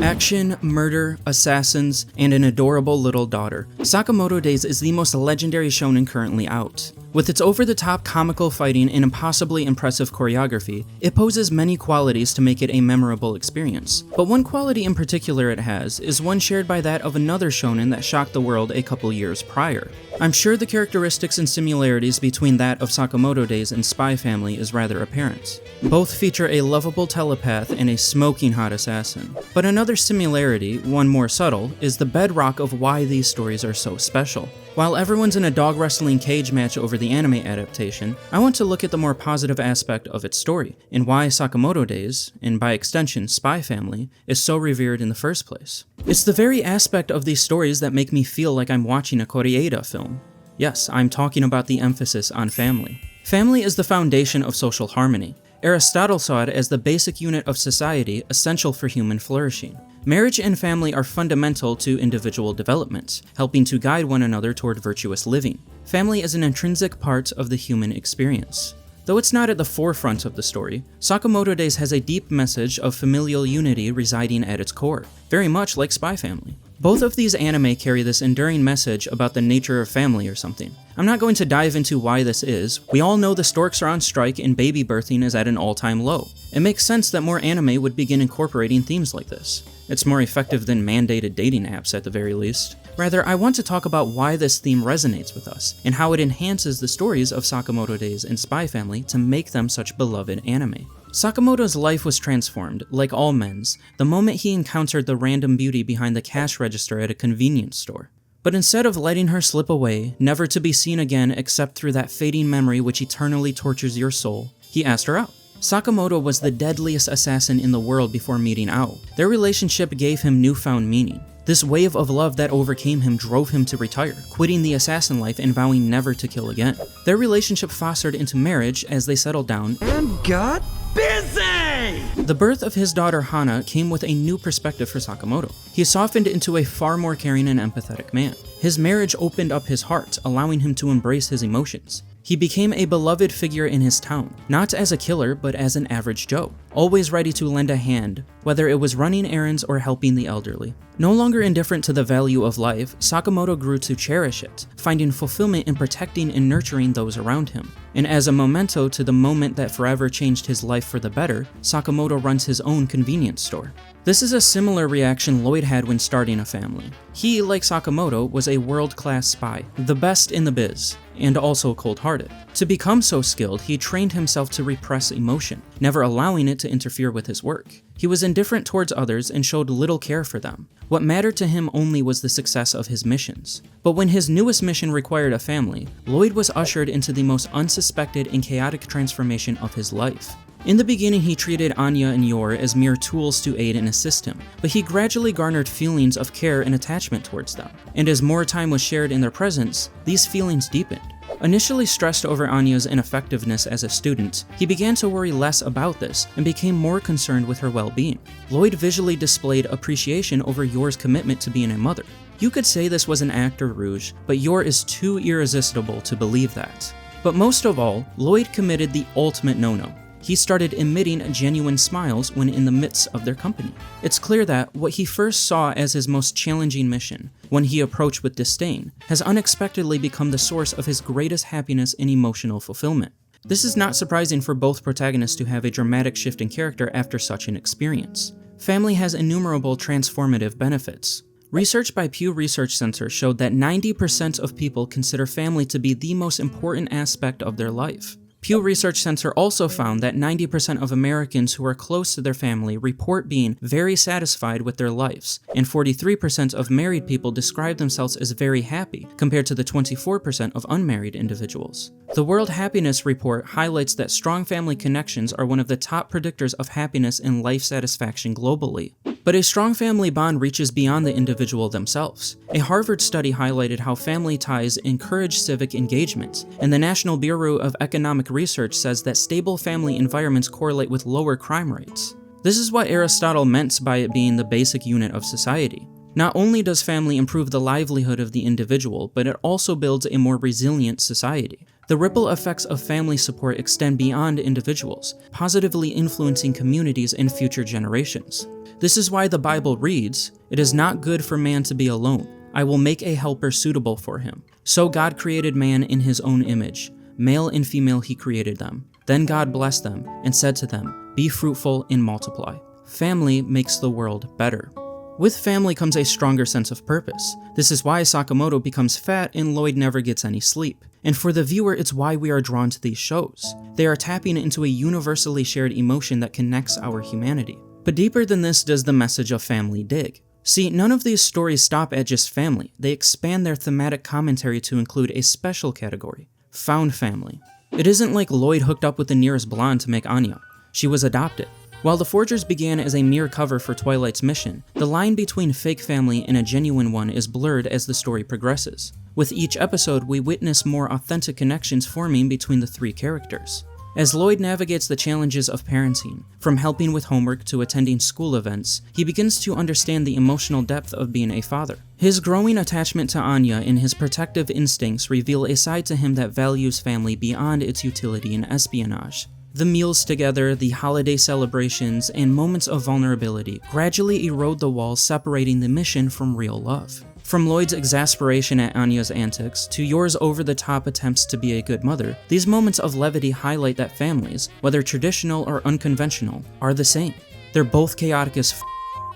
Action, murder, assassins, and an adorable little daughter. Sakamoto Days is the most legendary shonen currently out. With its over-the-top comical fighting and impossibly impressive choreography, it poses many qualities to make it a memorable experience. But one quality in particular it has is one shared by that of another shonen that shocked the world a couple years prior. I'm sure the characteristics and similarities between that of Sakamoto Days and Spy Family is rather apparent. Both feature a lovable telepath and a smoking hot assassin. But another similarity, one more subtle, is the bedrock of why these stories are so special. While everyone's in a dog wrestling cage match over the anime adaptation, I want to look at the more positive aspect of its story, and why Sakamoto Days, and by extension Spy Family, is so revered in the first place. It's the very aspect of these stories that make me feel like I'm watching a Koreeda film. Yes, I'm talking about the emphasis on family. Family is the foundation of social harmony. Aristotle saw it as the basic unit of society essential for human flourishing. Marriage and family are fundamental to individual development, helping to guide one another toward virtuous living. Family is an intrinsic part of the human experience. Though it's not at the forefront of the story, Sakamoto Days has a deep message of familial unity residing at its core, very much like Spy Family. Both of these anime carry this enduring message about the nature of family or something. I'm not going to dive into why this is. We all know the storks are on strike and baby birthing is at an all-time low. It makes sense that more anime would begin incorporating themes like this. It's more effective than mandated dating apps at the very least. Rather, I want to talk about why this theme resonates with us, and how it enhances the stories of Sakamoto Days and Spy Family to make them such beloved anime. Sakamoto's life was transformed, like all men's, the moment he encountered the random beauty behind the cash register at a convenience store. But instead of letting her slip away, never to be seen again except through that fading memory which eternally tortures your soul, he asked her out. Sakamoto was the deadliest assassin in the world before meeting Ao. Their relationship gave him newfound meaning. This wave of love that overcame him drove him to retire, quitting the assassin life and vowing never to kill again. Their relationship fostered into marriage as they settled down and got busy! The birth of his daughter Hana came with a new perspective for Sakamoto. He softened into a far more caring and empathetic man. His marriage opened up his heart, allowing him to embrace his emotions. He became a beloved figure in his town, not as a killer but as an average Joe, always ready to lend a hand, whether it was running errands or helping the elderly. No longer indifferent to the value of life, Sakamoto grew to cherish it, finding fulfillment in protecting and nurturing those around him. And as a memento to the moment that forever changed his life for the better, Sakamoto runs his own convenience store. This is a similar reaction Lloyd had when starting a family. He, like Sakamoto, was a world-class spy, the best in the biz, and also cold-hearted. To become so skilled, he trained himself to repress emotion, never allowing it to interfere with his work. He was indifferent towards others and showed little care for them. What mattered to him only was the success of his missions. But when his newest mission required a family, Lloyd was ushered into the most unsuspected and chaotic transformation of his life. In the beginning, he treated Anya and Yor as mere tools to aid and assist him, but he gradually garnered feelings of care and attachment towards them. And as more time was shared in their presence, these feelings deepened. Initially stressed over Anya's ineffectiveness as a student, he began to worry less about this and became more concerned with her well-being. Lloyd visually displayed appreciation over Yor's commitment to being a mother. You could say this was an act or rouge, but Yor is too irresistible to believe that. But most of all, Lloyd committed the ultimate no-no. He started emitting genuine smiles when in the midst of their company. It's clear that what he first saw as his most challenging mission, one he approached with disdain, has unexpectedly become the source of his greatest happiness and emotional fulfillment. This is not surprising for both protagonists to have a dramatic shift in character after such an experience. Family has innumerable transformative benefits. Research by Pew Research Center showed that 90% of people consider family to be the most important aspect of their life. Pew Research Center also found that 90% of Americans who are close to their family report being very satisfied with their lives, and 43% of married people describe themselves as very happy, compared to the 24% of unmarried individuals. The World Happiness Report highlights that strong family connections are one of the top predictors of happiness and life satisfaction globally. But a strong family bond reaches beyond the individual themselves. A Harvard study highlighted how family ties encourage civic engagement, and the National Bureau of Economic Research says that stable family environments correlate with lower crime rates. This is what Aristotle meant by it being the basic unit of society. Not only does family improve the livelihood of the individual, but it also builds a more resilient society. The ripple effects of family support extend beyond individuals, positively influencing communities and future generations. This is why the Bible reads, "It is not good for man to be alone. I will make a helper suitable for him." So God created man in his own image. Male and female he created them. Then God blessed them and said to them, "Be fruitful and multiply." Family makes the world better. With family comes a stronger sense of purpose. This is why Sakamoto becomes fat and Lloyd never gets any sleep. And for the viewer, it's why we are drawn to these shows. They are tapping into a universally shared emotion that connects our humanity. But deeper than this does the message of family dig. See, none of these stories stop at just family. They expand their thematic commentary to include a special category, found family. It isn't like Lloyd hooked up with the nearest blonde to make Anya. She was adopted. While the Forgers began as a mere cover for Twilight's mission, the line between fake family and a genuine one is blurred as the story progresses. With each episode, we witness more authentic connections forming between the three characters. As Lloyd navigates the challenges of parenting, from helping with homework to attending school events, he begins to understand the emotional depth of being a father. His growing attachment to Anya and his protective instincts reveal a side to him that values family beyond its utility and espionage. The meals together, the holiday celebrations, and moments of vulnerability gradually erode the walls separating the mission from real love. From Lloyd's exasperation at Anya's antics to yours over-the-top attempts to be a good mother, these moments of levity highlight that families, whether traditional or unconventional, are the same. They're both chaotic as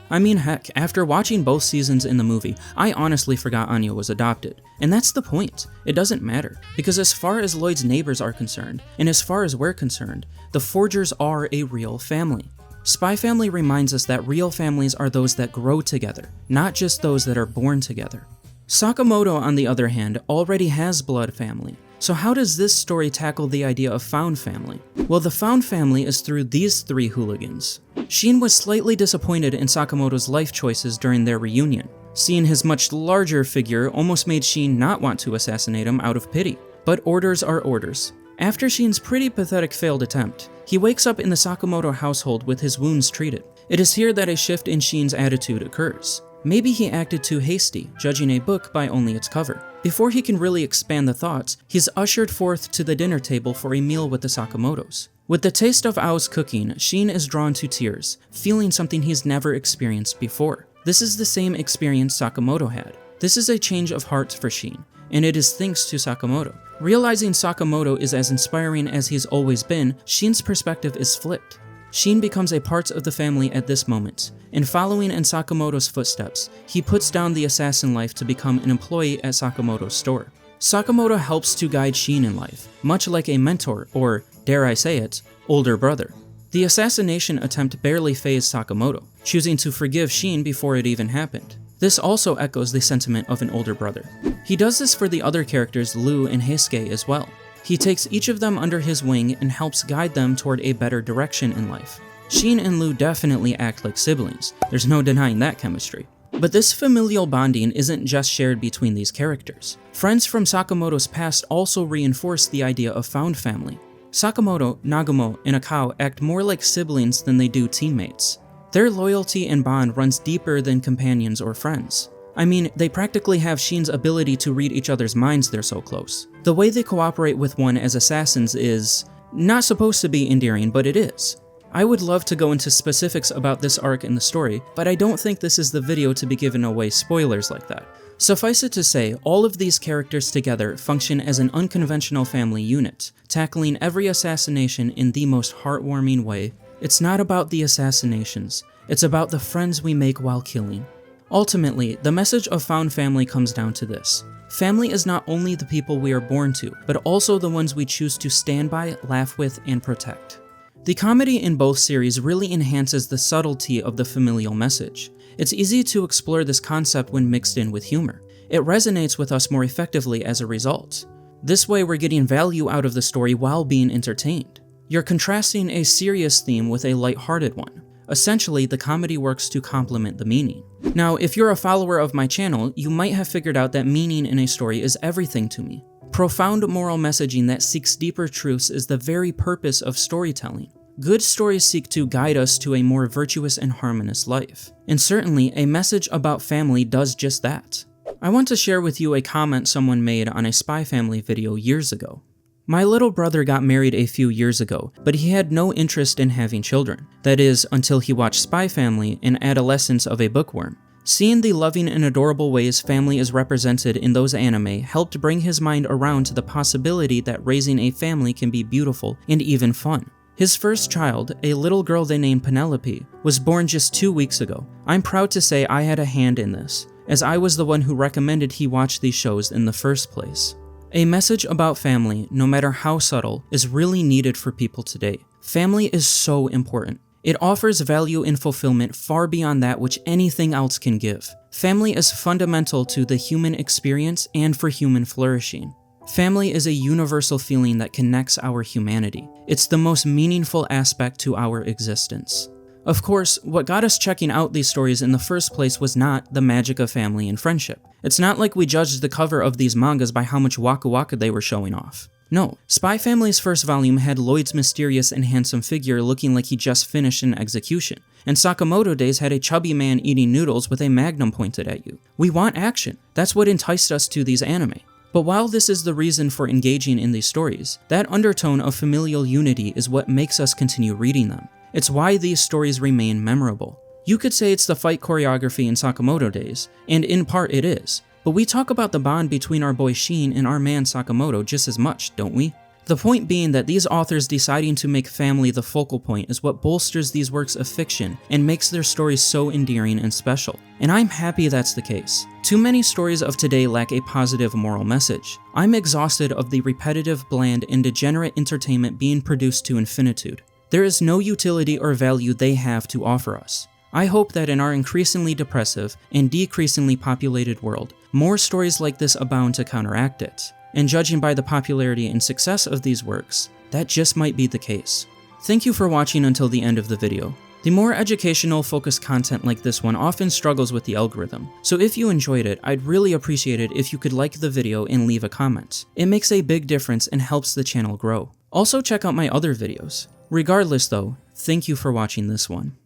I mean, heck, after watching both seasons in the movie, I honestly forgot Anya was adopted. And that's the point. It doesn't matter, because as far as Lloyd's neighbors are concerned, and as far as we're concerned, the Forgers are a real family. Spy Family reminds us that real families are those that grow together, not just those that are born together. Sakamoto, on the other hand, already has blood family. So how does this story tackle the idea of found family? Well, the found family is through these three hooligans. Shin was slightly disappointed in Sakamoto's life choices during their reunion. Seeing his much larger figure almost made Shin not want to assassinate him out of pity. But orders are orders. After Shin's pretty pathetic failed attempt, he wakes up in the Sakamoto household with his wounds treated. It is here that a shift in Shin's attitude occurs. Maybe he acted too hasty, judging a book by only its cover. Before he can really expand the thoughts, he's ushered forth to the dinner table for a meal with the Sakamotos. With the taste of Ao's cooking, Shin is drawn to tears, feeling something he's never experienced before. This is the same experience Sakamoto had. This is a change of heart for Shin, and it is thanks to Sakamoto. Realizing Sakamoto is as inspiring as he's always been, Shin's perspective is flipped. Shin becomes a part of the family at this moment, and following in Sakamoto's footsteps, he puts down the assassin life to become an employee at Sakamoto's store. Sakamoto helps to guide Shin in life, much like a mentor or, dare I say it, older brother. The assassination attempt barely fazed Sakamoto, choosing to forgive Shin before it even happened. This also echoes the sentiment of an older brother. He does this for the other characters Lu and Heisuke as well. He takes each of them under his wing and helps guide them toward a better direction in life. Shin and Lu definitely act like siblings, there's no denying that chemistry. But this familial bonding isn't just shared between these characters. Friends from Sakamoto's past also reinforce the idea of found family. Sakamoto, Nagumo, and Akao act more like siblings than they do teammates. Their loyalty and bond runs deeper than companions or friends. I mean, they practically have Shin's ability to read each other's minds, they're so close. The way they cooperate with one as assassins is not supposed to be endearing, but it is. I would love to go into specifics about this arc in the story, but I don't think this is the video to be giving away spoilers like that. Suffice it to say, all of these characters together function as an unconventional family unit, tackling every assassination in the most heartwarming way. It's not about the assassinations, it's about the friends we make while killing. Ultimately, the message of found family comes down to this. Family is not only the people we are born to, but also the ones we choose to stand by, laugh with, and protect. The comedy in both series really enhances the subtlety of the familial message. It's easy to explore this concept when mixed in with humor. It resonates with us more effectively as a result. This way we're getting value out of the story while being entertained. You're contrasting a serious theme with a lighthearted one. Essentially, the comedy works to complement the meaning. Now, if you're a follower of my channel, you might have figured out that meaning in a story is everything to me. Profound moral messaging that seeks deeper truths is the very purpose of storytelling. Good stories seek to guide us to a more virtuous and harmonious life. And certainly, a message about family does just that. I want to share with you a comment someone made on a Spy Family video years ago. My little brother got married a few years ago, but he had no interest in having children. That is, until he watched Spy Family and Adolescence of a Bookworm. Seeing the loving and adorable ways family is represented in those anime helped bring his mind around to the possibility that raising a family can be beautiful and even fun. His first child, a little girl they named Penelope, was born just 2 weeks ago. I'm proud to say I had a hand in this, as I was the one who recommended he watch these shows in the first place. A message about family, no matter how subtle, is really needed for people today. Family is so important. It offers value and fulfillment far beyond that which anything else can give. Family is fundamental to the human experience and for human flourishing. Family is a universal feeling that connects our humanity. It's the most meaningful aspect to our existence. Of course, what got us checking out these stories in the first place was not the magic of family and friendship. It's not like we judged the cover of these mangas by how much waka waka they were showing off. No, Spy Family's first volume had Lloyd's mysterious and handsome figure looking like he just finished an execution, and Sakamoto Days had a chubby man eating noodles with a magnum pointed at you. We want action. That's what enticed us to these anime. But while this is the reason for engaging in these stories, that undertone of familial unity is what makes us continue reading them. It's why these stories remain memorable. You could say it's the fight choreography in Sakamoto Days, and in part it is, but we talk about the bond between our boy Shin and our man Sakamoto just as much, don't we? The point being that these authors deciding to make family the focal point is what bolsters these works of fiction and makes their stories so endearing and special. And I'm happy that's the case. Too many stories of today lack a positive moral message. I'm exhausted of the repetitive, bland, and degenerate entertainment being produced to infinitude. There is no utility or value they have to offer us. I hope that in our increasingly depressive and decreasingly populated world, more stories like this abound to counteract it. And judging by the popularity and success of these works, that just might be the case. Thank you for watching until the end of the video. The more educational focused content like this one often struggles with the algorithm, so if you enjoyed it, I'd really appreciate it if you could like the video and leave a comment. It makes a big difference and helps the channel grow. Also check out my other videos. Regardless though, thank you for watching this one.